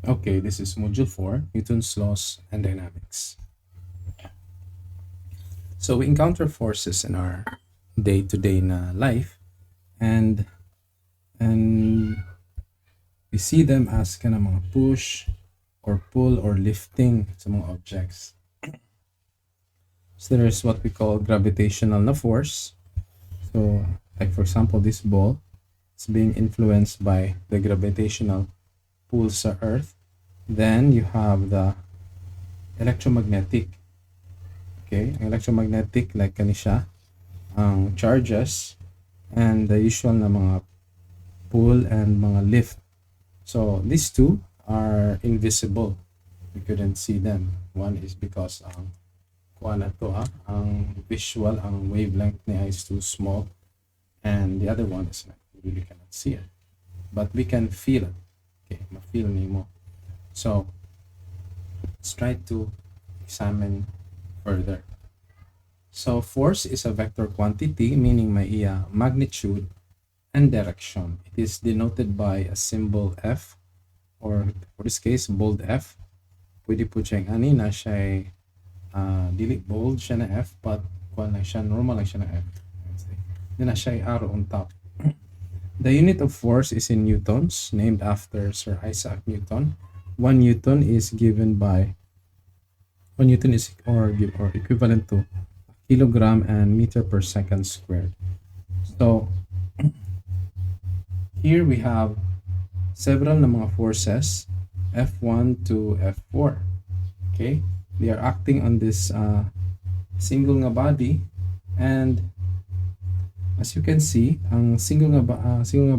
Okay, this is Module 4, Newton's Laws and Dynamics. So we encounter forces in our day-to-day na life, and and we see them as kind of mga push or pull or lifting sa mga objects. So there is what we call gravitational na force. So like for example, this ball is being influenced by the gravitational pull sa Earth. Then you have the electromagnetic. Okay, ang electromagnetic like kani siya, ang charges and the usual na mga pull and mga lift. So these two are invisible. We couldn't see them. One is because kuha na to ang visual, ang wavelength niya is too small, and the other one is like we really cannot see it. But we can feel it. Okay, ma-feel nimo. So let's try to examine further. So force is a vector quantity, meaning may iya magnitude and direction. It is denoted by a symbol F, or for this case, bold F. Pwede po siyang ani na siya dili bold siya na F, but kuha lang siya, normal lang siya na F. Then na siya arrow on top. The unit of force is in newtons, named after Sir Isaac Newton. 1 Newton is given by 1 Newton is or equivalent to kilogram and meter per second squared. So here we have several na mga forces, F1 to F4. Okay, they are acting on this single nga body, and as you can see, ang single nga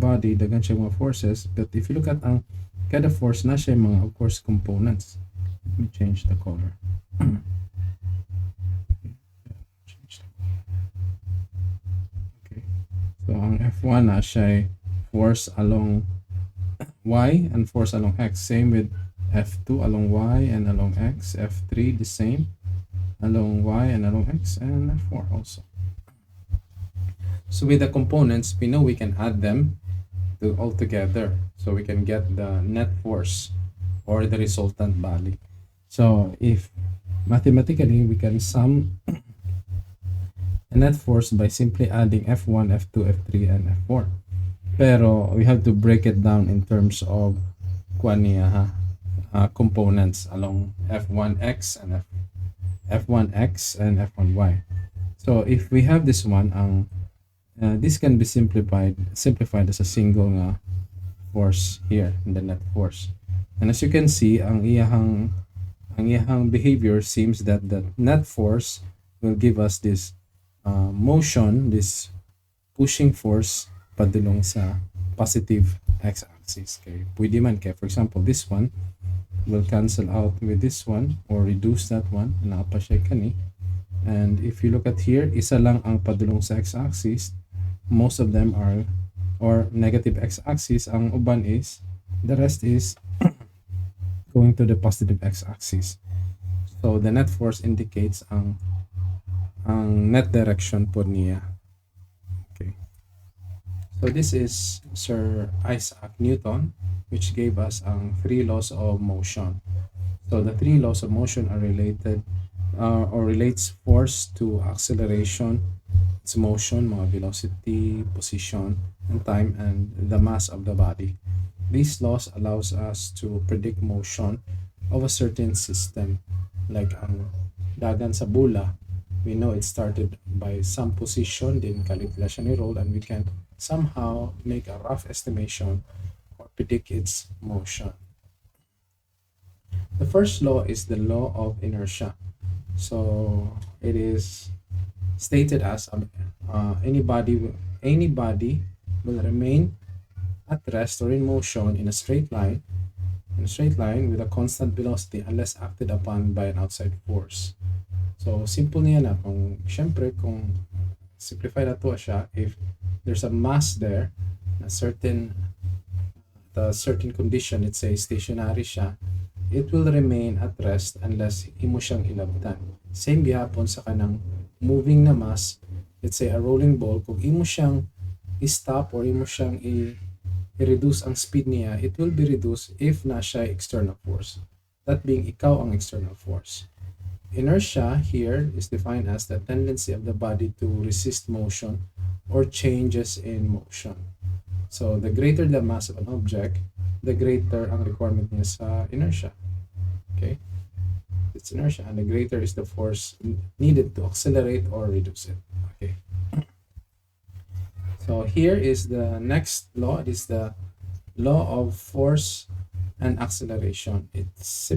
body daghan siya mga forces, but if you look at ang kada force na siya mga of course components. Let me change the color. Okay, so ang F1 na siya force along y and force along x. Same with F2 along y and along x. F3 the same along y and along x, and F4 also. So with the components, we know we can add them all together, so we can get the net force or the resultant value. So if mathematically we can sum the net force by simply adding F1, F2, F3, and F4. Pero we have to break it down in terms of components along F1x and F1x and F1y. So if we have this one, this can be simplified as a single force here in the net force. And as you can see, ang iyahang behavior seems that the net force will give us this motion, this pushing force padulong sa positive x-axis. Okay, pwede man kay for example this one will cancel out with this one or reduce that one na pa siya kani. And if you look at here, isa lang ang padulong sa x-axis, most of them are or negative x-axis, ang uban is the rest is going to the positive x-axis. So the net force indicates ang net direction po niya. Okay, so this is Sir Isaac Newton, which gave us ang 3 laws of motion. So the 3 laws of motion are related or relates force to acceleration, its motion, mga velocity, position, and time, and the mass of the body. These laws allows us to predict motion of a certain system, like ang dagan sa bula. We know it started by some position, then kalipila siya ni roll, and we can somehow make a rough estimation or predict its motion. The first law is the law of inertia. So it is stated as any body will remain at rest or in motion in a straight line with a constant velocity unless acted upon by an outside force. So simple niya na kung simplify na to siya, if there's a mass there, a certain condition, let's say stationary siya, it will remain at rest unless imo siyang ilabtan. Same gihapon sa kanang moving na mass, let's say a rolling ball, kung imo siyang i-stop or imo siyang i-reduce ang speed niya, it will be reduced if na siya external force. That being, ikaw ang external force. Inertia here is defined as the tendency of the body to resist motion or changes in motion. So, the greater the mass of an object, the greater ang requirement niya sa inertia. Okay? It's inertia, and the greater is the force needed to accelerate or reduce it. Okay. So here is the next law. It is the law of force and acceleration. It's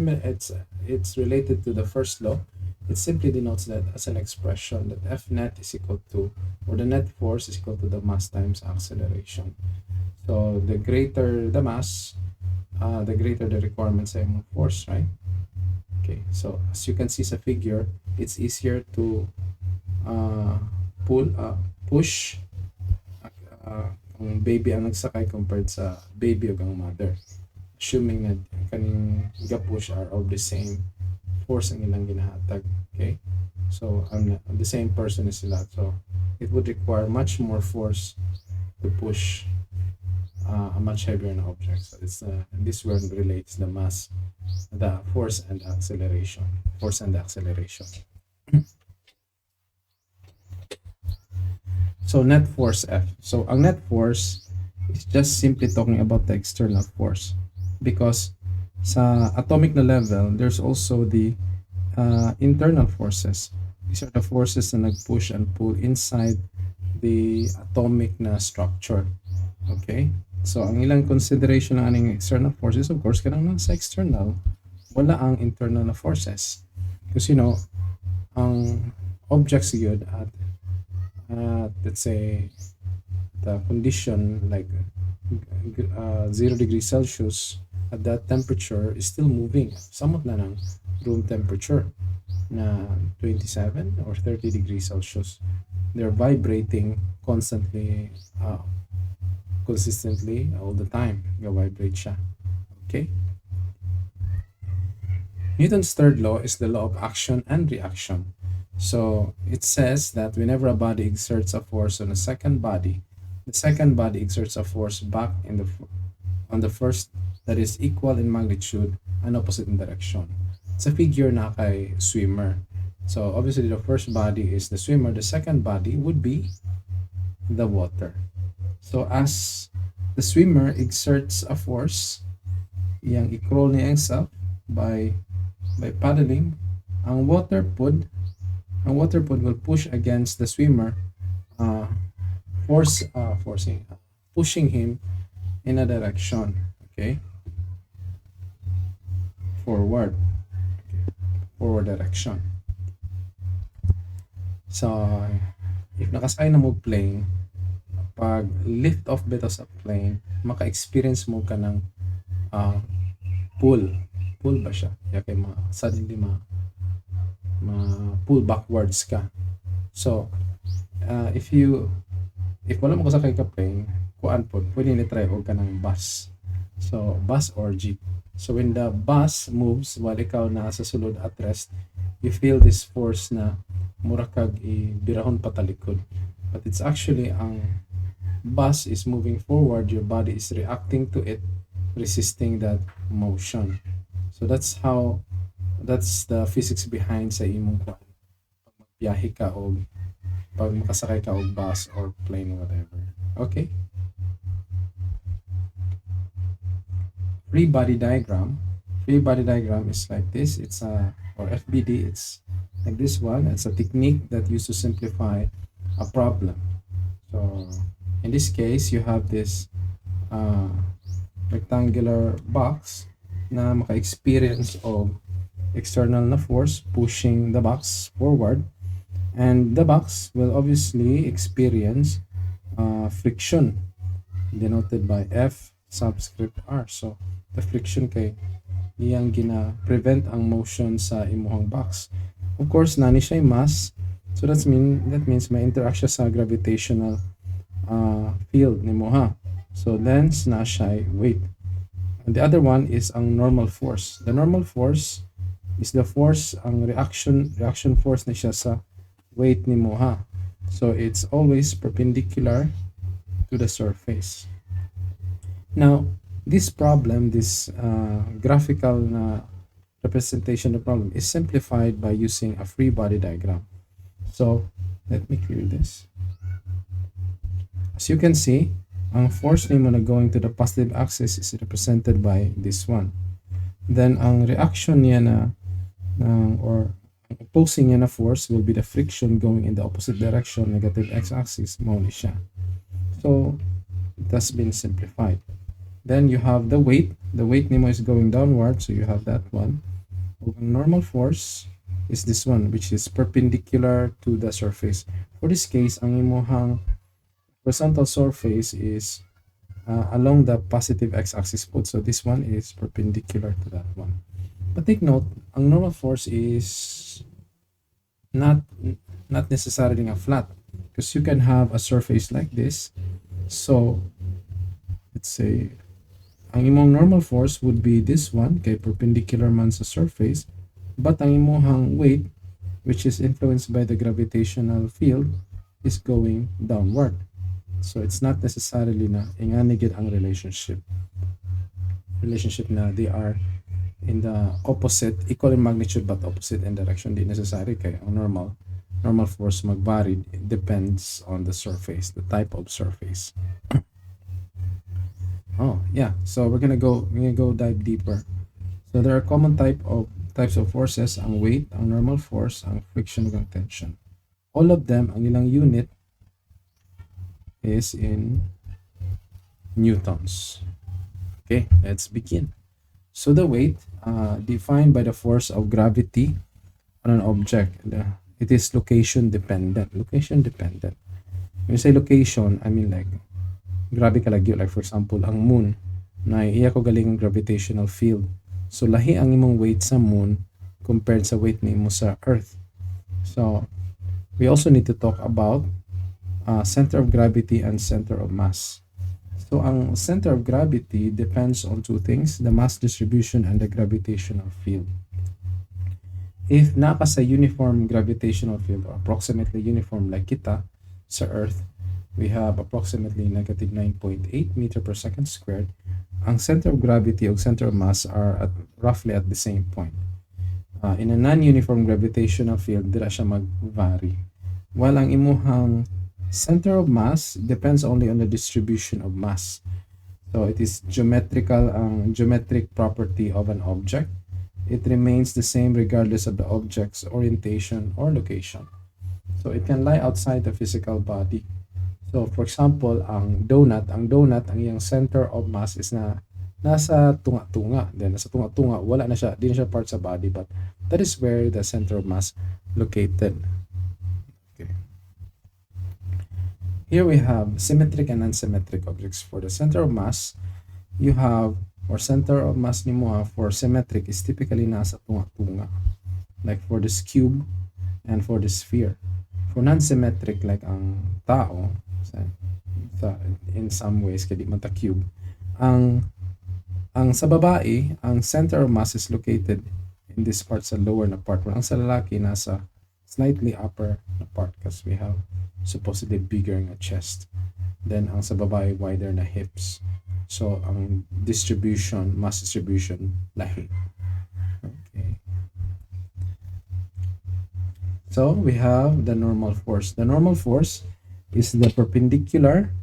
related to the first law. It simply denotes that as an expression that F net is equal to, or the net force is equal to the mass times acceleration. So the greater the mass, the greater the requirement sa imong force, right? Okay, so as you can see sa figure, it's easier to uh, push ang baby ang nagsakay compared sa baby o ang mother. Assuming na kaning ga-push are of the same force ang ilang ginahatag. Okay? So, the same person is sila. So, it would require much more force to push a much heavier na object. So, this one relates the mass, the force and acceleration. Force and acceleration. So, net force F. So, ang net force is just simply talking about the external force. Because sa atomic na level, there's also the internal forces. These are the forces na nag-push and pull inside the atomic na structure. Okay? So, ang ilang consideration ng aning external forces, of course, kanang sa external, wala ang internal na forces. Because, ang objects yun at let's say the condition like 0 degrees Celsius at that temperature is still moving. Samot na ng room temperature na 27 or 30 degrees Celsius. They're vibrating constantly, consistently all the time. Vibrate siya. Okay? Newton's third law is the law of action and reaction. So it says that whenever a body exerts a force on a second body, the second body exerts a force back on the first that is equal in magnitude and opposite in direction. It's a figure na kay swimmer. So obviously the first body is the swimmer, the second body would be the water. So as the swimmer exerts a force, iyang i-crawl niya himself by paddling, ang water pod will push against the swimmer, pushing him in a direction, okay? Forward direction. So, if nakasakay na mo plane, pag lift off bito sa plane, maka-experience mo ka ng pull ba siya? Kaya kay suddenly pull backwards ka. So, if wala mo kasakay ka plane, kuan po, pwede ni-try o ka ng bus. So, bus or jeep. So, when the bus moves while ikaw na sa sulod at rest, you feel this force na murakag ibirahon patalikod. But it's actually ang bus is moving forward, your body is reacting to it, resisting that motion. So, that's the physics behind sa imong kuan. Pag magbiyahe ka o pag makasakay ka og bus or plane, whatever. Okay? Free body diagram is like this. It's or FBD, it's like this one. It's a technique that used to simplify a problem. So in this case, you have this rectangular box na maka-experience of external na force pushing the box forward, and the box will obviously experience friction denoted by F subscript R. So the friction kay iyang prevent ang motion sa imuhang box. Of course, nani siya mass, so that means may interact siya sa gravitational field ni moha. So lens na siya weight. And the other one is ang normal force. The normal force is the force, ang reaction force na siya sa weight ni moha. So it's always perpendicular to the surface. Now, this problem, this graphical representation of the problem is simplified by using a free body diagram. So, let me clear this. As you can see, ang force nimo na going to the positive axis is represented by this one. Then, ang reaction niya or opposing niya na force will be the friction going in the opposite direction, negative x-axis, mo ni siya. So, it has been simplified. Then you have the weight. The weight nimo is going downward, so you have that one. Normal force is this one, which is perpendicular to the surface. For this case, ang imuhang horizontal surface is along the positive x-axis put. So this one is perpendicular to that one. But take note, ang normal force is not necessarily a flat, because you can have a surface like this. So let's say ang imong normal force would be this one, kay perpendicular man sa surface, but ang imong weight, which is influenced by the gravitational field, is going downward. So it's not necessarily na inganigid ang relationship na they are in the opposite, equal in magnitude but opposite in direction. Di necessary, kay ang normal force mag-vary. It depends on the surface, the type of surface. Oh yeah, so we're gonna go dive deeper. So there are common types of forces: ang weight, ang normal force, ang friction, ug ang tension. All of them, ang ilang unit is in newtons. Okay, let's begin. So the weight, defined by the force of gravity on an object, it is location dependent. Location dependent. When you say location, I mean like grabe kalagyo, like for example ang moon, na iya ko galing gravitational field, so lahi ang imong weight sa moon compared sa weight nimo sa earth. So we also need to talk about center of gravity and center of mass. So ang center of gravity depends on two things: the mass distribution and the gravitational field. If naka sa uniform gravitational field, or approximately uniform like kita sa earth, we have approximately negative 9.8 meter per second squared. Ang center of gravity o center of mass are roughly at the same point. In a non-uniform gravitational field, dira siya mag-vary. While ang imuhang center of mass depends only on the distribution of mass. So it is geometric property of an object. It remains the same regardless of the object's orientation or location. So it can lie outside the physical body. So for example, ang donut, ang iyang center of mass is nasa tunga-tunga. Then nasa tunga-tunga, wala na siya, di na siya part sa body, but that is where the center of mass located. Okay. Here we have symmetric and unsymmetric objects. For the center of mass, you have, or center of mass nimo for symmetric is typically nasa tunga-tunga. Like for this cube and for the sphere. For non-symmetric, like ang tao, in some ways kaya di man ta cube, ang sa babae, ang center of mass is located in this part, sa lower na part, ang sa lalaki nasa slightly upper na part, because we have supposedly bigger na chest. Then ang sa babae, wider na hips. So ang mass distribution lahi. Okay. So we have the normal force. The normal force is the perpendicular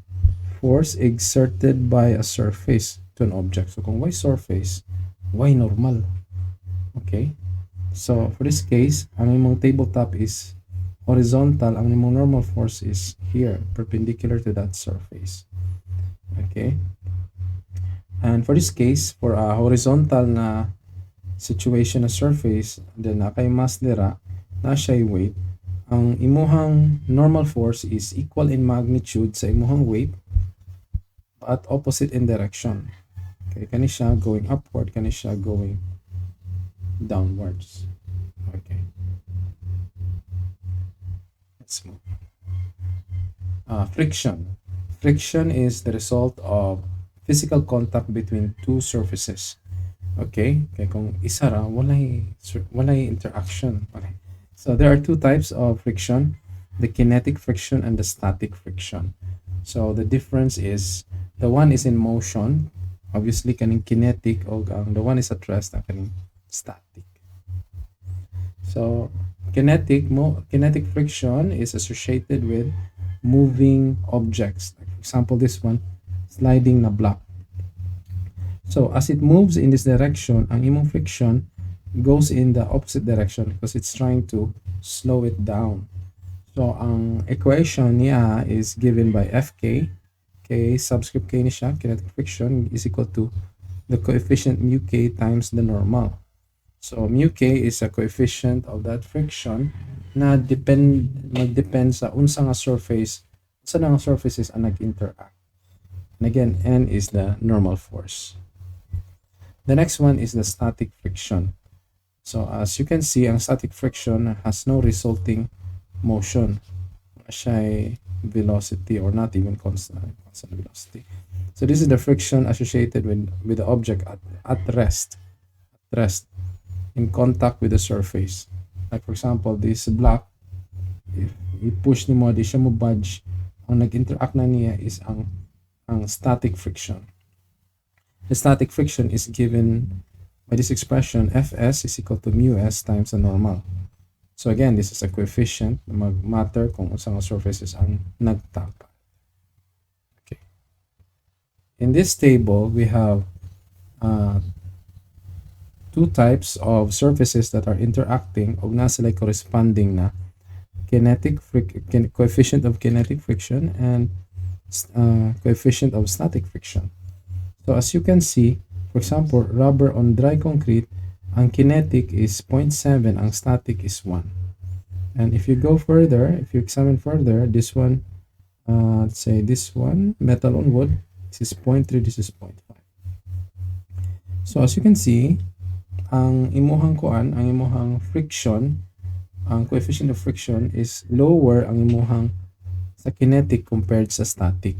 force exerted by a surface to an object. So kung y surface, y normal. Okay? So for this case, ang imong tabletop is horizontal, ang imong normal force is here, perpendicular to that surface. Okay? And for this case, for a horizontal na situation na surface, then nakay mass dira, na siya weight, ang imuhang normal force is equal in magnitude sa imuhang weight but opposite in direction. Okay, kani siya going upward, kani siya going downwards. Okay. Let's move. Friction. Friction is the result of physical contact between two surfaces. Okay? Kaya kung isa ra, walay interaction. Okay. So there are two types of friction: the kinetic friction and the static friction. So the difference is, the one is in motion, Obviously kaning kinetic o ang the one is at rest ang kaning static. So kinetic friction is associated with moving objects. Like for example, this one, sliding na block. So as it moves in this direction, ang imong friction goes in the opposite direction because it's trying to slow it down. So ang equation niya is given by Fk. K subscript K ni siya, kinetic friction is equal to the coefficient mu K times the normal. So mu K is a coefficient of that friction na magdepend sa unsa nga surface, unsa nga surfaces ang nag-interact. And again, N is the normal force. The next one is the static friction. So as you can see, ang static friction has no resulting motion. Siya velocity or not even constant velocity. So this is the friction associated with the object at rest in contact with the surface. Like for example, this block, if i-push nimo di siya mo budge, ang nag-interact na niya is ang static friction. The static friction is given by this expression, Fs is equal to mu s times the normal. So again, this is a coefficient na mag-matter kung usang surfaces ang nagtapa. Okay. In this table, we have two types of surfaces that are interacting o na sila corresponding na coefficient of kinetic friction and coefficient of static friction. So as you can see, for example, rubber on dry concrete, ang kinetic is 0.7, ang static is 1. And if you go further, if you examine further, this one, let's say this one, metal on wood, this is 0.3, this is 0.5. So as you can see, ang imuhang friction, ang coefficient of friction is lower ang imuhang sa kinetic compared sa static.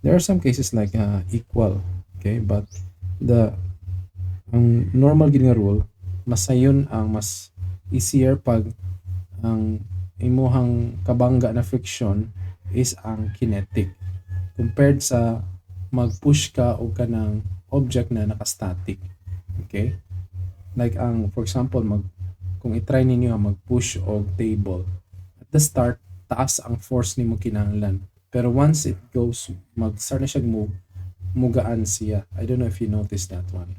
There are some cases like equal, okay, but ang normal gid nga rule, masayon ang mas easier pag ang imuhang kabangga na friction is ang kinetic compared sa mag-push ka o kanang object na naka-static. Okay? Like for example, kung i-try ninyo mag-push og table, at the start taas ang force nimo kinahanglan, pero once it goes mag-start na siya move, mugaan siya. I don't know if you noticed that one,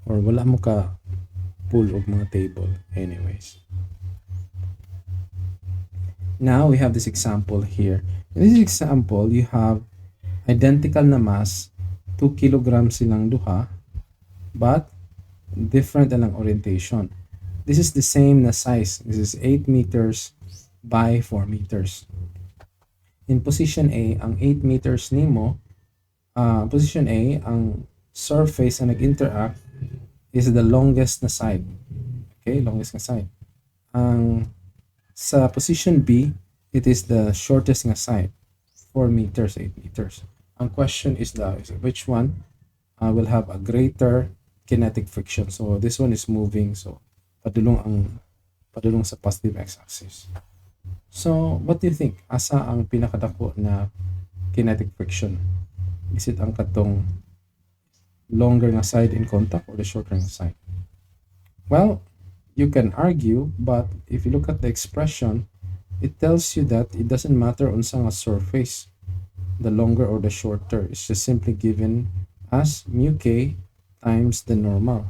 or wala mo ka pull og mga table. Anyways, now we have this example here. In this example, you have identical na mass, 2 kilograms silang duha, but different na lang orientation. This is the same na size. This is 8 meters by 4 meters. In position A, ang 8 meters nimo, position A, ang surface na nag-interact is the longest na side. Okay, longest na side. Sa position B, it is the shortest nga side, 4 meters, 8 meters. Ang question is which one will have a greater kinetic friction. So this one is moving, so padulong sa positive x-axis. So what do you think? Asa ang pinakadako na kinetic friction? Is it ang katong longer nga side in contact or the shorter nga side? Well, you can argue, but if you look at the expression, it tells you that it doesn't matter on sa nga surface, the longer or the shorter. It's just simply given as mu k times the normal.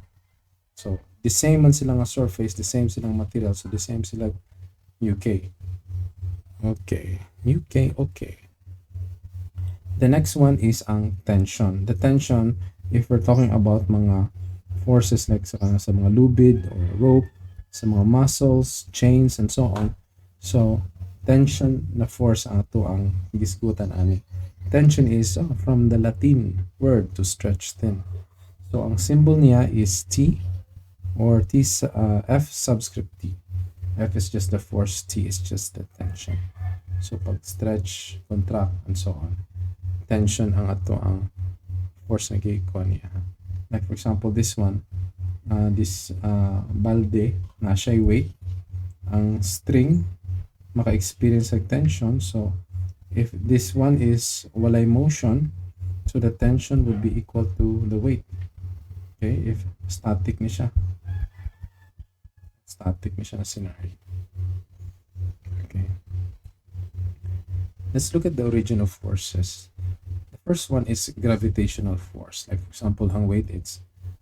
So the same man sila nga surface, the same silang material, so the same sila mu k. Okay, mu k, okay. The next one is ang tension. The tension, if we're talking about mga forces like sa mga lubid or rope, sa mga muscles, chains, and so on. So, tension na force ato ang gisgutan ani. Tension is from the Latin word to stretch thin. So, ang symbol niya is T or F subscript T. F is just the force, T is just the tension. So, pag stretch, contract, and so on. Tension ang ato ang force na gikuha niya. Like for example, this one, this balde na siya weight, ang string maka-experience ng tension. So if this one is walay motion, So the tension would be equal to the weight. Okay, if static ni siya na scenario. Okay, let's look at the origin of forces. The first one is gravitational force. Like for example, ang weight, it's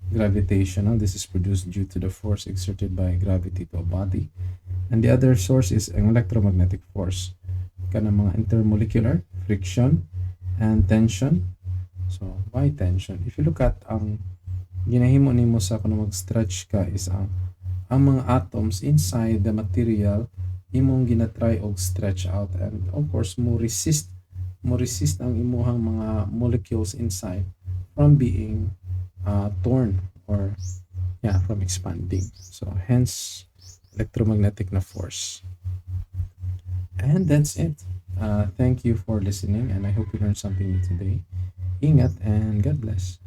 gravitational. This is produced due to the force exerted by gravity to a body. And the other source is ang electromagnetic force. Kanang mga intermolecular, friction, and tension. So, why tension? If you look at ang ginahimo nimo sa kung mag-stretch ka is ang mga atoms inside the material imong ginatry og stretch out, and of course mo resist ang imuhang mga molecules inside from being torn, or yeah, from expanding. So hence electromagnetic na force. And that's it. Thank you for listening, and I hope you learned something new today. Ingat and God bless.